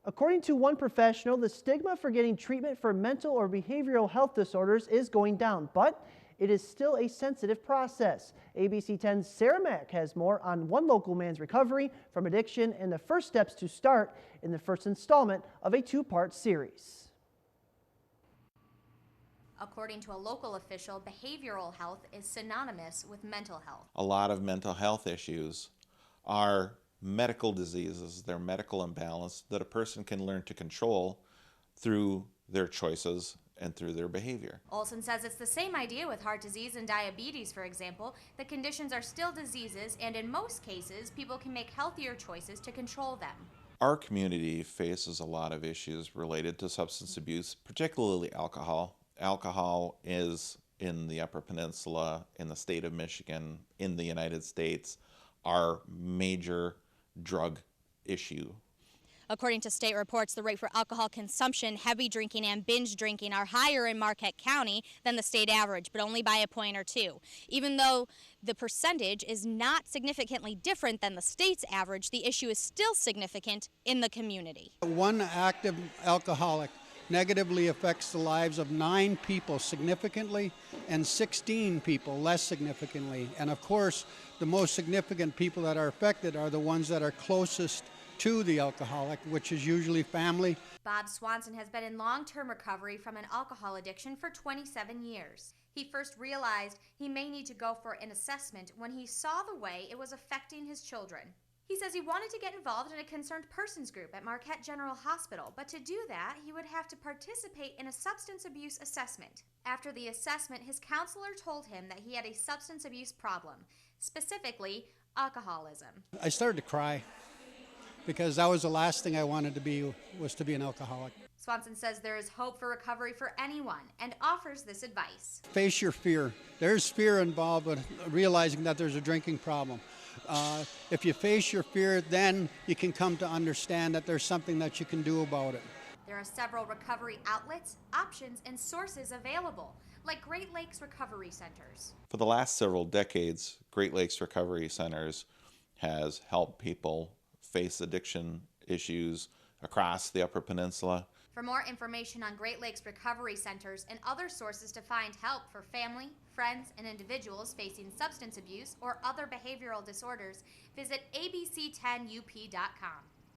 According to one professional, the stigma for getting treatment for mental or behavioral health disorders is going down, but it is still a sensitive process. ABC 10's Sarah Mack has more on one local man's recovery from addiction and the first steps to start in the first installment of a two-part series. According to a local official, behavioral health is synonymous with mental health. A lot of mental health issues are medical diseases, they're medical imbalance that a person can learn to control through their choices and through their behavior. Olson says it's the same idea with heart disease and diabetes, for example. The conditions are still diseases, and in most cases, people can make healthier choices to control them. Our community faces a lot of issues related to substance abuse, particularly alcohol. Alcohol is in the Upper Peninsula, in the state of Michigan, in the United States, our major drug issue. According to state reports, the rate for alcohol consumption, heavy drinking, and binge drinking are higher in Marquette County than the state average, but only by a point or two. Even though the percentage is not significantly different than the state's average, the issue is still significant in the community. One active alcoholic negatively affects the lives of 9 people significantly and 16 people less significantly. And of course, the most significant people that are affected are the ones that are closest to the alcoholic, which is usually family. Bob Swanson has been in long-term recovery from an alcohol addiction for 27 years. He first realized he may need to go for an assessment when he saw the way it was affecting his children. He says he wanted to get involved in a concerned persons group at Marquette General Hospital, but to do that, he would have to participate in a substance abuse assessment. After the assessment, his counselor told him that he had a substance abuse problem, specifically alcoholism. I started to cry because that was the last thing I wanted to be, was to be an alcoholic. Swanson says there is hope for recovery for anyone and offers this advice. Face your fear. There's fear involved with realizing that there's a drinking problem. If you face your fear, then you can come to understand that there's something that you can do about it. There are several recovery outlets, options, and sources available, like Great Lakes Recovery Centers. For the last several decades, Great Lakes Recovery Centers has helped people face addiction issues across the Upper Peninsula. For more information on Great Lakes Recovery Centers and other sources to find help for family, friends, and individuals facing substance abuse or other behavioral disorders, visit abc10up.com.